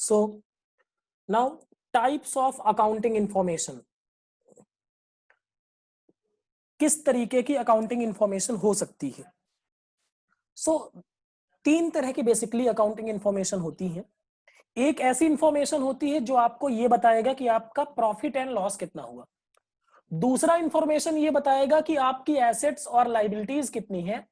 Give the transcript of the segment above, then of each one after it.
So now types of accounting information, किस तरीके की अकाउंटिंग इंफॉर्मेशन हो सकती है। सो तीन तरह की बेसिकली अकाउंटिंग इंफॉर्मेशन होती है। एक ऐसी इंफॉर्मेशन होती है जो आपको ये बताएगा कि आपका प्रॉफिट एंड लॉस कितना हुआ। दूसरा इंफॉर्मेशन ये बताएगा कि आपकी एसेट्स और लाइबिलिटीज कितनी है।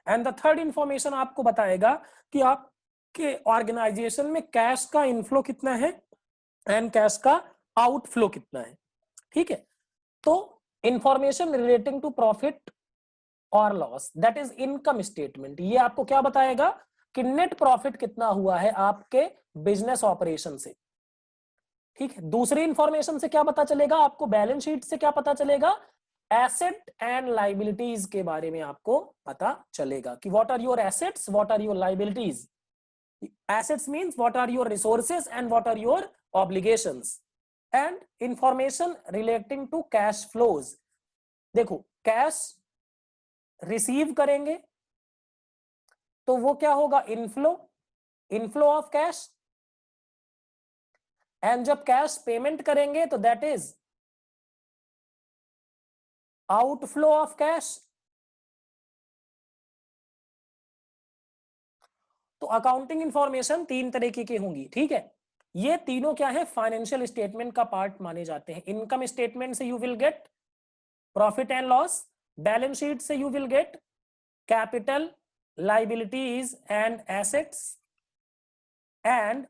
एंड द थर्ड इंफॉर्मेशन आपको बताएगा कि आपके ऑर्गेनाइजेशन में कैश का इनफ्लो कितना है एंड कैश का आउटफ्लो कितना है। ठीक है, तो इंफॉर्मेशन रिलेटिंग टू प्रॉफिट और loss, that is income statement, ये आपको क्या बताएगा कि नेट प्रॉफिट कितना हुआ है आपके बिजनेस ऑपरेशन से। ठीक है, दूसरी इंफॉर्मेशन से क्या पता चलेगा आपको, बैलेंस शीट से क्या पता चलेगा, एसेट एंड लाइबिलिटीज के बारे में आपको पता चलेगा कि what are your assets, what are your liabilities. Assets means what are your resources and what are your obligations. And information relating to cash flows, देखो कैश रिसीव करेंगे तो वो क्या होगा, inflow, inflow of cash. And जब cash payment करेंगे तो that is outflow of cash. तो अकाउंटिंग इंफॉर्मेशन तीन तरीके की होंगी। ठीक है, ये तीनों क्या है, फाइनेंशियल स्टेटमेंट का पार्ट माने जाते हैं। इनकम स्टेटमेंट से you will get profit and loss, balance sheet से you will get capital, liabilities and assets, and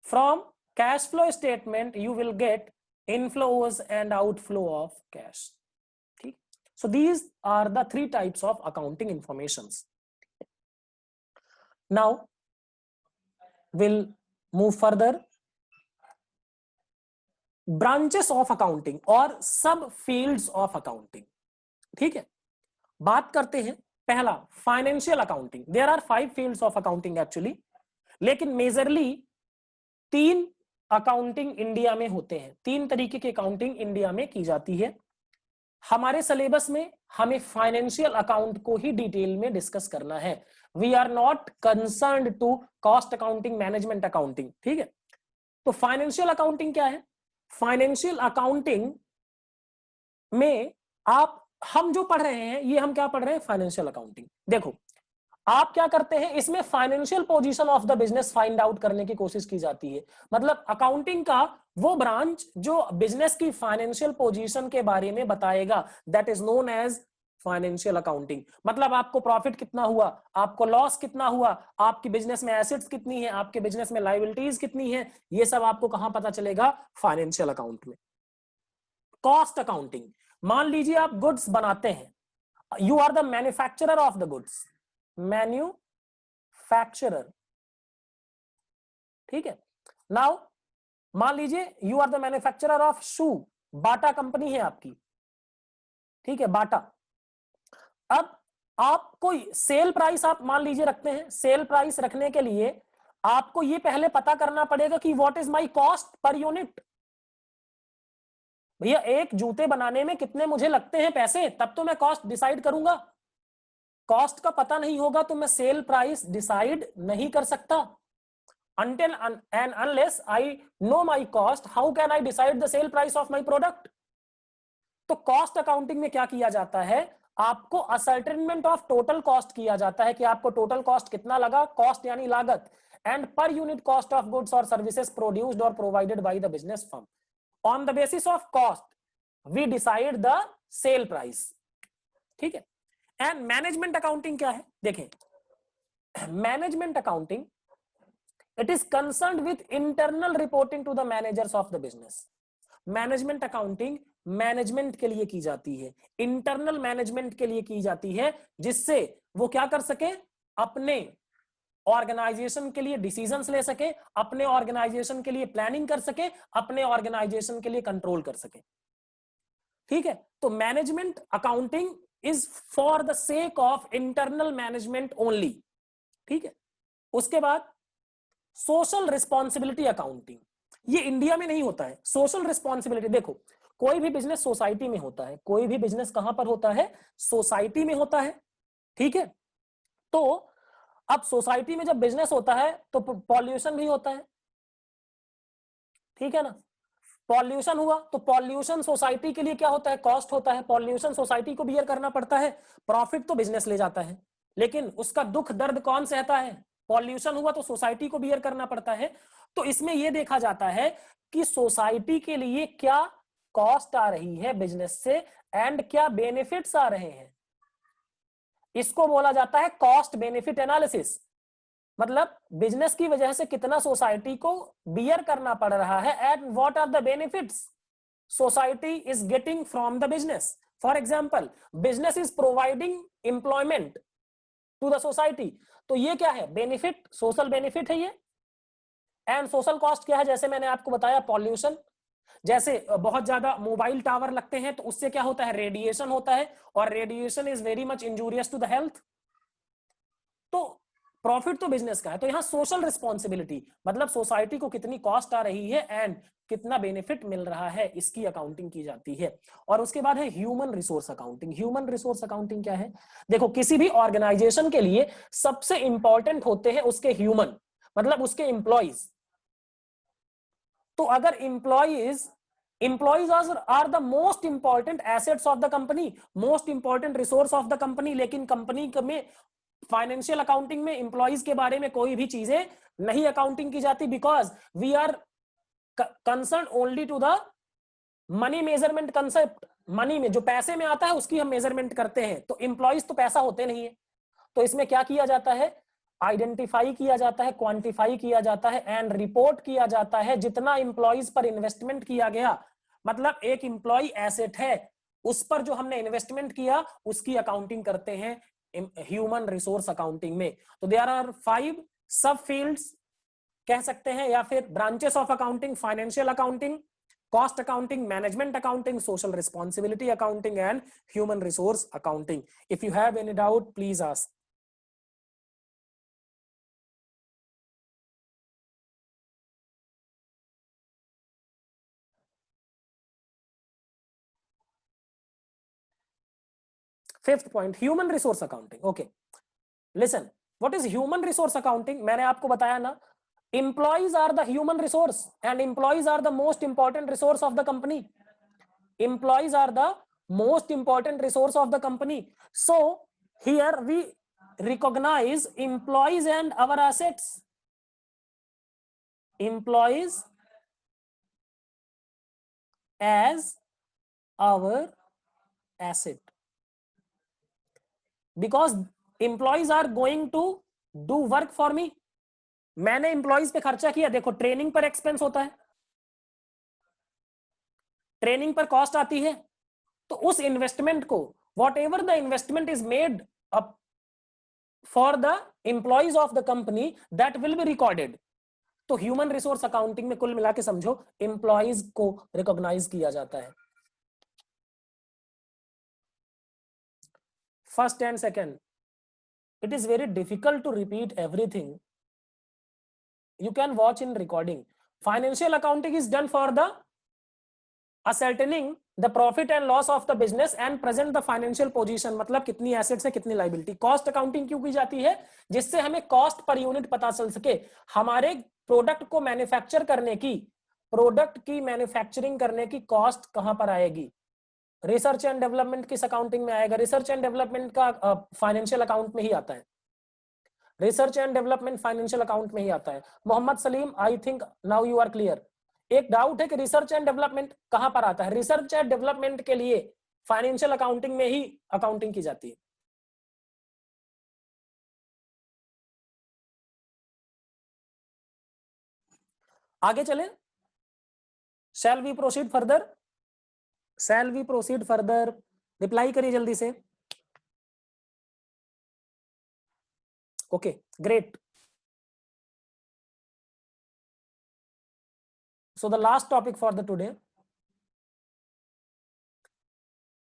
from cash flow statement you will get inflows and outflow of cash. ठीक, so these are the three types of accounting informations. Now we'll move further. Branches of accounting और सब fields of accounting. ठीक है, बात करते हैं पहला financial accounting. There are 5 fields of accounting actually, लेकिन मेजरली 3 अकाउंटिंग इंडिया में होते हैं। 3 तरीके की अकाउंटिंग इंडिया में की जाती है। हमारे सिलेबस में हमें फाइनेंशियल अकाउंट को ही डिटेल में डिस्कस करना है। We are not concerned to cost accounting, management accounting. ठीक है, तो फाइनेंशियल अकाउंटिंग क्या है, फाइनेंशियल अकाउंटिंग में हम जो पढ़ रहे हैं ये हम क्या पढ़ रहे हैं, फाइनेंशियल अकाउंटिंग। देखो आप क्या करते हैं, इसमें financial position of the business find out करने की कोशिश की जाती है। मतलब अकाउंटिंग का वो ब्रांच जो बिजनेस की फाइनेंशियल पोजीशन के बारे में बताएगा, that is known as financial accounting. मतलब आपको प्रॉफिट कितना हुआ, आपको लॉस कितना हुआ, आपकी बिजनेस में एसेट्स कितनी है, आपके बिजनेस में लायबिलिटीज कितनी है, ये सब आपको कहां पता चलेगा, फाइनेंशियल अकाउंट में। कॉस्ट अकाउंटिंग, मान लीजिए आप गुड्स बनाते हैं, you are the manufacturer of the goods, manufacturer. ठीक है, नाउ मान लीजिए you are the manufacturer of shoe, Bata company है आपकी। ठीक है, बाटा। अब आप कोई सेल प्राइस आप मान लीजिए रखते हैं, सेल प्राइस रखने के लिए आपको ये पहले पता करना पड़ेगा कि what is my cost per unit. भैया एक जूते बनाने में कितने मुझे लगते हैं पैसे, तब तो मैं कॉस्ट डिसाइड करूंगा। कॉस्ट का पता नहीं होगा तो मैं सेल प्राइस डिसाइड नहीं कर सकता। until and unless I know my cost, how can I decide the sale price of my product? तो कॉस्ट अकाउंटिंग में क्या किया जाता है, आपको असर्टेनमेंट ऑफ टोटल कॉस्ट किया जाता है कि आपको टोटल कॉस्ट कितना लगा, कॉस्ट यानी लागत, and per unit cost of goods और सर्विसेज प्रोड्यूस्ड और provided by the business firm. On the basis of cost we decide the sale price. ठीक है, एंड मैनेजमेंट अकाउंटिंग क्या है, देखें management accounting it is concerned with internal reporting to the managers of the business. Management accounting management के लिए की जाती है, इंटरनल मैनेजमेंट के लिए की जाती है, जिससे वो क्या कर सके, अपने ऑर्गेनाइजेशन के लिए डिसीजंस ले सके, अपने ऑर्गेनाइजेशन के लिए प्लानिंग कर सके, अपने ऑर्गेनाइजेशन के लिए कंट्रोल कर सके। ठीक है, तो management accounting is for the sake of internal management only. ठीक है, उसके बाद सोशल रिस्पॉन्सिबिलिटी अकाउंटिंग, ये इंडिया में नहीं होता है। सोशल रिस्पॉन्सिबिलिटी, देखो कोई भी बिजनेस सोसाइटी में होता है, कोई भी बिजनेस कहां पर होता है, सोसाइटी में होता है। ठीक है, तो अब सोसाइटी में जब बिजनेस होता है तो पॉल्यूशन भी होता है, ठीक है ना। पॉल्यूशन हुआ तो पॉल्यूशन सोसाइटी के लिए क्या होता है, कॉस्ट होता है, पॉल्यूशन सोसाइटी को बियर करना पड़ता है, प्रॉफिट तो बिजनेस ले जाता है, लेकिन उसका दुख दर्द कौन सहता है, पॉल्यूशन हुआ तो सोसाइटी को बियर करना पड़ता है। तो इसमें यह देखा जाता है कि सोसाइटी के लिए क्या कॉस्ट आ रही है बिजनेस से एंड क्या बेनिफिट्स आ रहे हैं, इसको बोला जाता है कॉस्ट बेनिफिट एनालिसिस। मतलब बिजनेस की वजह से कितना सोसाइटी को बियर करना पड़ रहा है and what are the benefits society is getting from the business. For example business is providing employment to the society, तो ये क्या है, बेनिफिट, सोशल बेनिफिट है ये। एंड सोशल कॉस्ट क्या है, जैसे मैंने आपको बताया पॉल्यूशन, जैसे बहुत ज्यादा मोबाइल टावर लगते हैं तो उससे क्या होता है, रेडिएशन होता है, और radiation is very much injurious to the health. तो प्रॉफिट तो बिजनेस का है, तो यहां सोशल रिस्पॉन्सिबिलिटी मतलब सोसाइटी को कितनी कॉस्ट आ रही है एंड कितना बेनिफिट मिल रहा है, इसकी अकाउंटिंग की जाती है। और उसके बाद है human resource accounting. Human resource accounting क्या है, देखो किसी भी ऑर्गेनाइजेशन के लिए सबसे इंपॉर्टेंट होते हैं उसके ह्यूमन, मतलब उसके एम्प्लॉइज। तो अगर employees are the most important assets of the company, most important resource of the company, लेकिन कंपनी में फाइनेंशियल अकाउंटिंग में एम्प्लॉइज के बारे में कोई भी चीजें नहीं अकाउंटिंग की जाती, because we are concern only to the money measurement concept. Money में जो पैसे में आता है उसकी हम मेजरमेंट करते हैं, तो एम्प्लॉइज तो पैसा होते नहीं है। तो इसमें क्या किया जाता है, आइडेंटिफाई किया जाता है, क्वांटिफाई किया जाता है एंड रिपोर्ट किया जाता है जितना एम्प्लॉइज पर इन्वेस्टमेंट किया गया। मतलब एक एम्प्लॉय एसेट है, उस पर जो हमने इन्वेस्टमेंट किया उसकी अकाउंटिंग करते हैं ह्यूमन रिसोर्स अकाउंटिंग में। तो देयर आर 5 सब फील्ड्स कह सकते हैं या फिर branches of accounting, financial accounting, cost accounting, management accounting, social responsibility accounting and human resource accounting. If you have any doubt please ask. Fifth point, human resource accounting. Okay listen, what is human resource accounting, मैंने आपको बताया ना, employees are the human resource and employees are the most important resource of the company. Employees are the most important resource of the company. So here we recognize employees and our assets. Employees as our asset, because employees are going to do work for me. मैंने employees पे खर्चा किया, देखो training पर expense होता है, training पर cost आती है, तो उस इन्वेस्टमेंट को what ever the investment is made up for the employees of the company that will be recorded. तो ह्यूमन रिसोर्स अकाउंटिंग में कुल मिला के समझो एम्प्लॉइज को रिकॉग्नाइज किया जाता है। First and second, it is very difficult to repeat everything, you can watch in recording. Financial accounting is done for the ascertaining the profit and loss of the business and present the financial position, मतलब कितनी assets है कितनी liability. Cost accounting क्यों की जाती है, जिससे हमें कॉस्ट पर यूनिट पता चल सके, हमारे प्रोडक्ट को मैन्युफैक्चर करने की, प्रोडक्ट की मैन्युफैक्चरिंग करने की कॉस्ट कहां पर आएगी, रिसर्च एंड डेवलपमेंट किस अकाउंटिंग में आएगा, रिसर्च एंड डेवलपमेंट का फाइनेंशियल अकाउंट में ही आता है, research and development financial account में ही आता है। Mohammad Salim, I think now you are clear. एक डाउट है कि रिसर्च एंड डेवलपमेंट कहां पर आता है, रिसर्च एंड डेवलपमेंट के लिए फाइनेंशियल अकाउंटिंग में ही अकाउंटिंग की जाती है। आगे चले, shall we proceed further, shall we proceed further, reply करिए जल्दी से। Okay great. So the last topic for the today,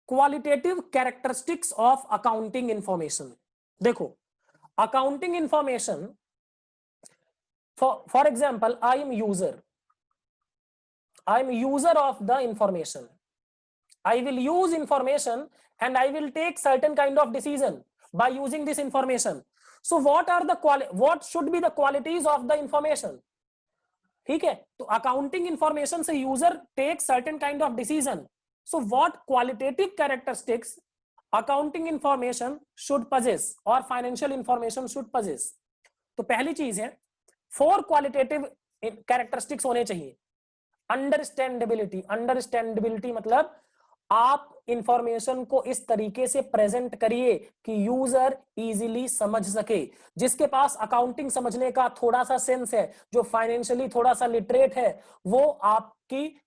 qualitative characteristics of accounting information। देखो accounting information, for example I am user of the information, I will use information and I will take certain kind of decision by using this information. So what should be the qualities of the information, ठीक है, तो accounting information से user take certain kind of decision. So what qualitative characteristics accounting information should possess और financial information should possess. तो पहली चीज है, 4 qualitative characteristics होने चाहिए. अंडरस्टैंडेबिलिटी. अंडरस्टैंडेबिलिटी मतलब आप इंफॉर्मेशन को इस तरीके से प्रेजेंट करिए कि यूजर इजीली समझ सके. जिसके पास अकाउंटिंग समझने का थोड़ा सा सेंस है, जो फाइनेंशियली थोड़ा सा लिटरेट है, वो आपकी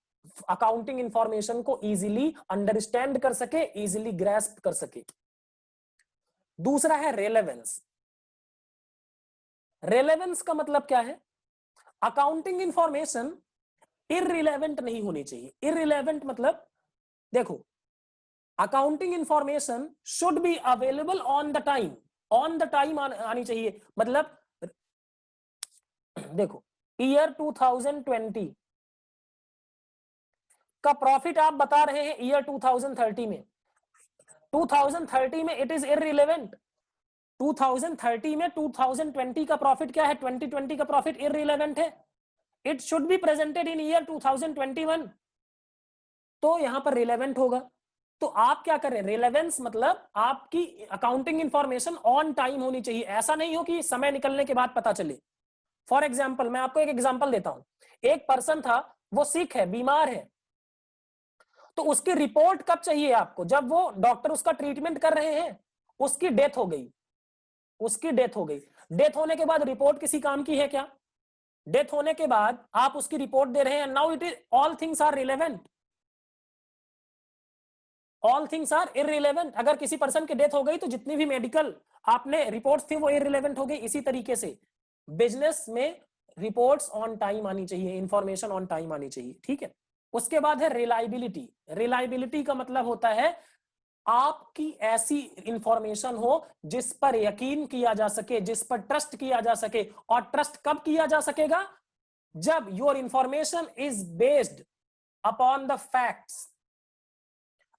अकाउंटिंग इंफॉर्मेशन को इजीली अंडरस्टैंड कर सके, इजीली ग्रैस्प कर सके. दूसरा है रेलेवेंस. रेलेवेंस का मतलब क्या है? अकाउंटिंग इंफॉर्मेशन इररिलेवेंट नहीं होनी चाहिए. इररिलेवेंट मतलब देखो, accounting information should be available on the time. On the time आनी चाहिए. मतलब देखो, ईयर 2020 का प्रॉफिट आप बता रहे हैं ईयर 2030 में. 2030 में इट इज इररिलेवेंट. 2030 में 2020 का प्रॉफिट क्या है? 2020 का प्रॉफिट इररिलेवेंट है. It should be presented in year 2021. तो यहां पर रिलेवेंट होगा. तो आप क्या करें? रिलेवेंस मतलब आपकी अकाउंटिंग इंफॉर्मेशन ऑन टाइम होनी चाहिए. ऐसा नहीं हो कि समय निकलने के बाद पता चले. फॉर एग्जाम्पल, मैं आपको एक एग्जाम्पल देता हूं. एक पर्सन था, वो सिक है, बीमार है. तो उसकी रिपोर्ट कब चाहिए आपको? जब वो डॉक्टर उसका ट्रीटमेंट कर रहे हैं. उसकी डेथ हो गई. उसकी डेथ हो गई. डेथ होने के बाद रिपोर्ट किसी काम की है क्या? डेथ होने के बाद आप उसकी रिपोर्ट दे रहे हैं. Now it is all things are relevant. All things are irrelevant. अगर किसी पर्सन की डेथ हो गई तो जितनी भी मेडिकल आपने रिपोर्ट्स थी वो इररिलेवेंट हो गई. इसी तरीके से बिजनेस में रिपोर्ट्स ऑन टाइम आनी चाहिए, इंफॉर्मेशन ऑन टाइम आनी चाहिए. ठीक है. उसके बाद है रिलायबिलिटी. रिलायबिलिटी का मतलब होता है आपकी ऐसी इंफॉर्मेशन हो जिस पर यकीन किया जा सके, जिस पर ट्रस्ट किया जा सके. और ट्रस्ट कब किया जा सकेगा? जब your information is based upon the facts.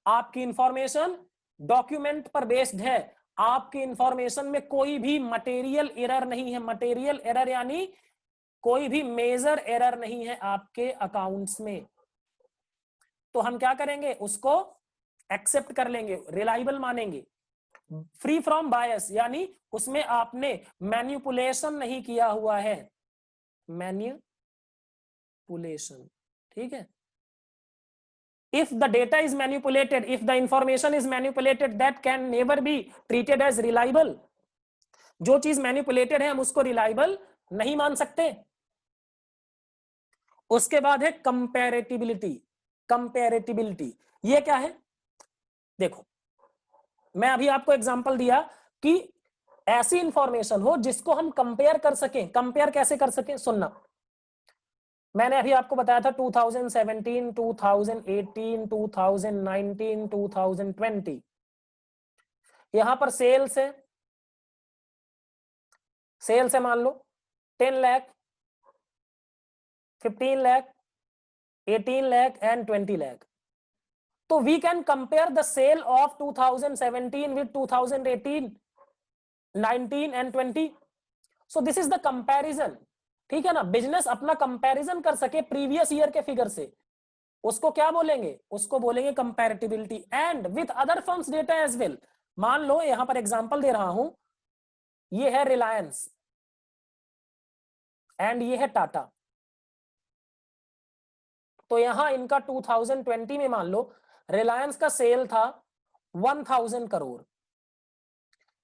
आपकी इंफॉर्मेशन डॉक्यूमेंट पर बेस्ड है. आपकी इंफॉर्मेशन में कोई भी मटेरियल एरर नहीं है. मटेरियल एरर यानी कोई भी मेजर एरर नहीं है आपके अकाउंट्स में. तो हम क्या करेंगे? उसको एक्सेप्ट कर लेंगे, रिलायबल मानेंगे. फ्री फ्रॉम बायस यानी उसमें आपने मैन्युपुलेशन नहीं किया हुआ है. मैन्युपुलेशन. ठीक है. If the data is manipulated, if the information is manipulated, that can never be treated as reliable. जो चीज मैनिपुलेटेड है हम उसको रिलायबल नहीं मान सकते. उसके बाद है कंपैरेटिबिलिटी. कंपैरेटिबिलिटी ये क्या है? देखो, मैं अभी आपको एग्जांपल दिया कि ऐसी इंफॉर्मेशन हो जिसको हम कंपेयर कर सकें. कंपेयर कैसे कर सकें? सुनना. मैंने अभी आपको बताया था 2017, 2018, 2019, 2020. यहां पर सेल्स है. सेल्स है मान लो 10 लाख, 15 लाख, 18 लाख एंड 20 लाख. तो we can compare the sale of 2017 with 2018, 19 and 20. So this is the comparison. ठीक है ना. बिजनेस अपना कंपैरिजन कर सके प्रीवियस ईयर के फिगर से, उसको क्या बोलेंगे? उसको बोलेंगे comparability. And with other firms data as well. मान लो यहां पर एग्जांपल दे रहा हूं, ये है रिलायंस एंड ये है टाटा. तो यहां इनका 2020 में मान लो रिलायंस का सेल था 1000 करोड़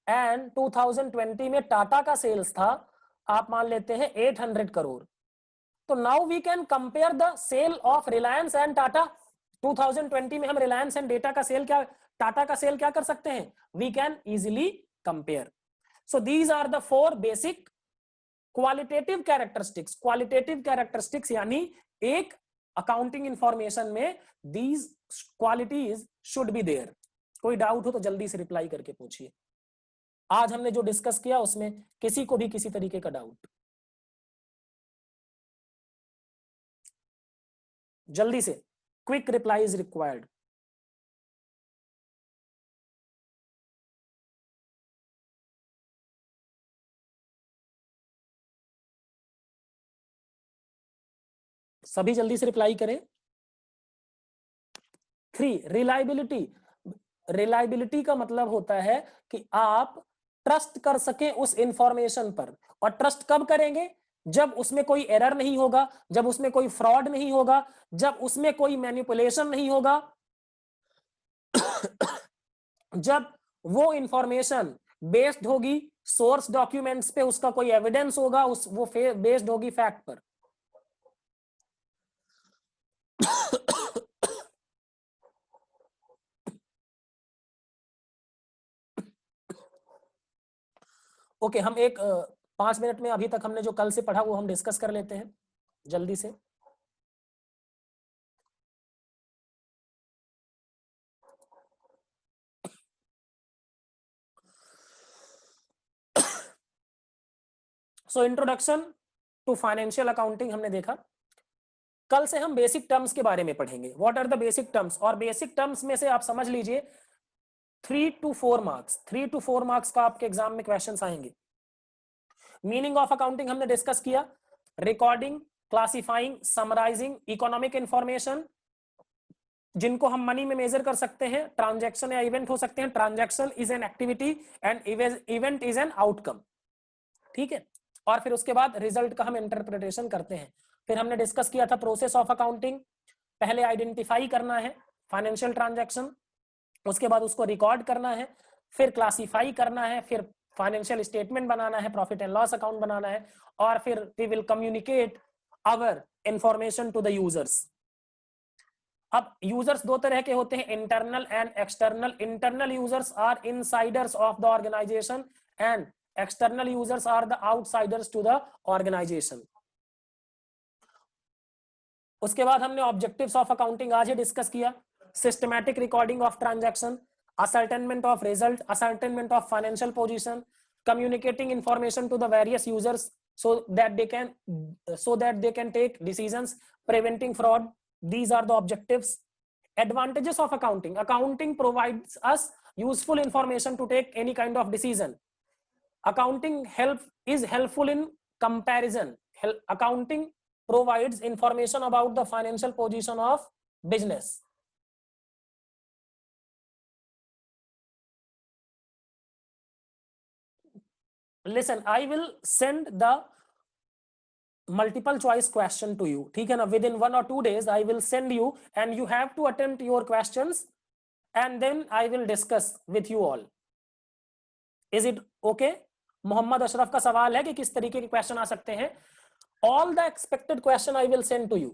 एंड 2020 में टाटा का सेल्स था, आप मान लेते हैं 800 करोड़. तो now we can compare the sale of Reliance and Tata. 2020 में हम रिलायंस एंड डेटा का सेल क्या, टाटा का सेल क्या कर सकते हैं? We can easily compare. So these are the 4 basic qualitative characteristics. Qualitative characteristics यानी एक अकाउंटिंग इंफॉर्मेशन में these qualities should be there. कोई डाउट हो तो जल्दी से रिप्लाई करके पूछिए. आज हमने जो डिस्कस किया उसमें किसी को भी किसी तरीके का डाउट, जल्दी से. Quick reply is required. सभी जल्दी से रिप्लाई करें। 3 रिलायबिलिटी। रिलायबिलिटी का मतलब होता है कि आप ट्रस्ट कर सकें उस इंफॉर्मेशन पर। और ट्रस्ट कब करेंगे? जब उसमें कोई एरर नहीं होगा, जब उसमें कोई फ्रॉड नहीं होगा, जब उसमें कोई मैनिपुलेशन नहीं होगा, जब वो इंफॉर्मेशन बेस्ड होगी सोर्स डॉक्यूमेंट्स पे, उसका कोई एविडेंस होगा, उस वो बेस्ड होगी फैक्ट पर। ओके, हम एक 5 मिनट में अभी तक हमने जो कल से पढ़ा वो हम डिस्कस कर लेते हैं जल्दी से। So introduction to financial accounting हमने देखा। कल से हम बेसिक टर्म्स के बारे में पढ़ेंगे। What are the basic terms? और बेसिक टर्म्स में से आप समझ लीजिए 3 to 4 मार्क्स, 3 to 4 मार्क्स का आपके एग्जाम में क्वेश्चंस आएंगे। मीनिंग ऑफ अकाउंटिंग हमने डिस्कस किया। Recording, classifying, summarising economic information, जिनको हम मनी में मेजर कर सकते हैं। ट्रांजैक्शन या इवेंट हो सकते हैं। Transaction is an activity and event is an outcome. ठीक है। और फिर उसके बाद रिजल्ट का हम इंटरप्रिटेशन करते हैं। फिर हमने डिस्कस किया था प्रोसेस ऑफ अकाउंटिंग। पहले आइडेंटिफाई करना है फाइनेंशियल ट्रांजैक्शन, उसके बाद उसको रिकॉर्ड करना है, फिर क्लासिफाई करना है, फिर फाइनेंशियल स्टेटमेंट बनाना है, प्रॉफिट एंड लॉस अकाउंट बनाना है, और फिर we will communicate our information to the users. अब यूजर्स दो तरह के होते हैं, internal and external. Internal users are insiders of the organisation and external users are the outsiders to the organisation. उसके बाद हमने ऑब्जेक्टिव्स ऑफ अकाउंटिंग आज ही डिस्कस किया। Systematic recording of transaction, ascertainment of result, ascertainment of financial position, communicating information to the various users so that they can take decisions, preventing fraud. These are the objectives. Advantages of accounting. Accounting provides us useful information to take any kind of decision. Accounting is helpful in comparison. Accounting provides information about the financial position of business. Listen, I will send the multiple choice question to you. ठीक है ना? Within 1 or 2 days I will send you and you have to attempt your questions and then I will discuss with you all. Is it okay? Mohammad Ashraf का सवाल है कि किस तरीके के क्वेश्चन आ सकते हैं। All the expected question I will send to you.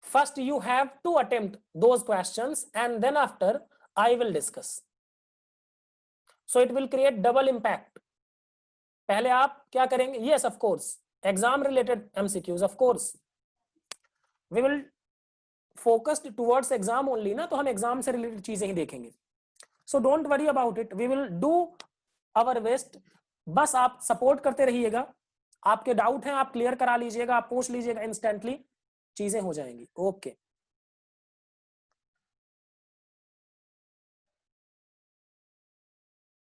First you have to attempt those questions and then after I will discuss. So it will create double impact. पहले आप क्या करेंगे? Yes, of course. Exam related MCQs, of course. We will focus towards exam only ना, तो हम exam से related चीजें ही देखेंगे. So don't worry about it. We will do our best. बस आप सपोर्ट करते रहिएगा. आपके डाउट हैं आप क्लियर करा लीजिएगा, आप पूछ लीजिएगा, इंस्टेंटली चीजें हो जाएंगी. Okay.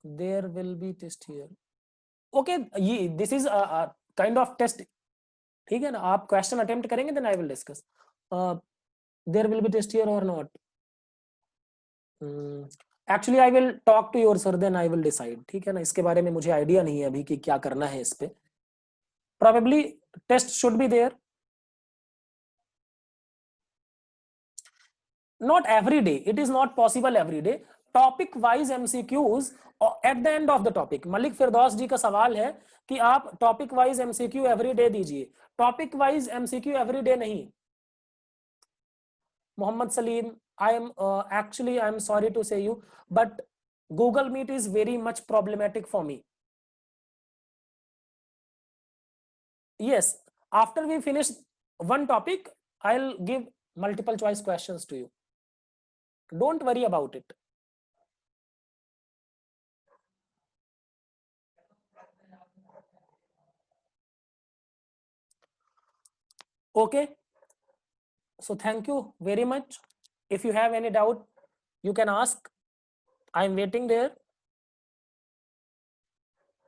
There will be test here. Okay, ये this is a kind of test. ठीक है ना? आप क्वेश्चन अटेम्प्ट करेंगे then I will discuss. There will be test here or not? Actually I will talk to your sir then I will decide. ठीक है ना? इसके बारे में मुझे आइडिया नहीं है अभी कि क्या करना है इस पे. Probably test should be there. Not every day. It is not possible every day. Topic wise MCQs at the end of the topic. Malik Firdaus ji का सवाल है कि आप topic wise MCQ every day दीजिए. Topic wise MCQ every day नहीं. Mohammad Salim, I am sorry to say you, but Google Meet is very much problematic for me. Yes, after we finish one topic, I'll give multiple choice questions to you. Don't worry about it. Okay. So thank you very much. If you have any doubt, you can ask. I'm waiting there.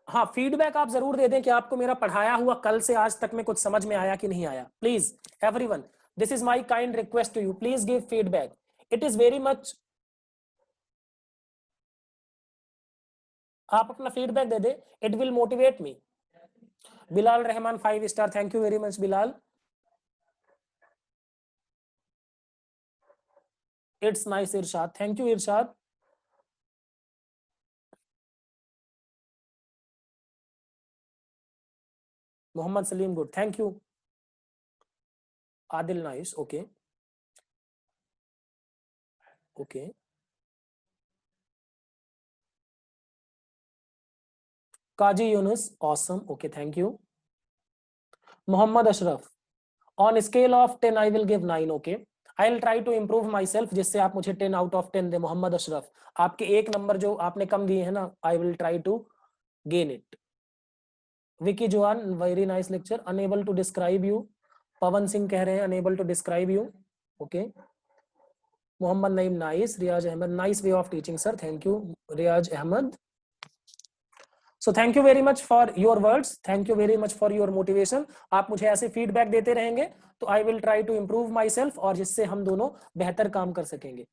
हाँ, feedback आप जरूर दे दें कि आपको मेरा पढ़ाया हुआ कल से आज तक में कुछ समझ में आया कि नहीं आया। Please everyone, this is my kind request to you, please give feedback, it is very much. आप अपना फीडबैक दे दे, it will motivate me. Bilal Rahman 5 star, thank you very much Bilal. It's nice Irshad, thank you Irshad. Mohammad Salim good, thank you. Adil nice, okay okay. Qazi Yunus, awesome, okay thank you. Mohammad Ashraf, on scale of 10 I will give 9, okay. I will try to improve my self, जिससे आप मुझे 10 out of 10 दे। मोहम्मद अशरफ, आपके एक number जो आपने कम दिए हैं ना, I will try to gain it. Vicky Joan, very nice lecture. Unable to describe you, Pawan Singh कह रहे हैं unable to describe you, okay. Mohammad Naeem, nice. Riyaz Ahmad, nice way of teaching sir, thank you Riyaz Ahmad. So thank you very much for your words, thank you very much for your motivation. आप मुझे ऐसे feedback देते रहेंगे तो I will try to improve my self, और जिससे हम दोनों बेहतर काम कर सकेंगे।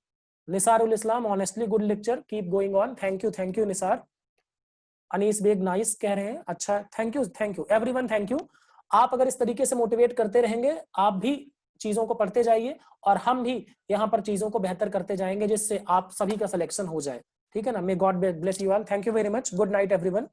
Nisarul Islam, honestly good lecture, keep going on, thank you Nisar. Anees Baig, nice कह रहे हैं, अच्छा thank you everyone, thank you. आप अगर इस तरीके से मोटिवेट करते रहेंगे, आप भी चीजों को पढ़ते जाइए और हम भी यहाँ पर चीजों को बेहतर करते जाएंगे, जिससे आप सभी का सिलेक्शन हो जाए, ठीक है ना। May God bless you all, thank you very much, good night everyone.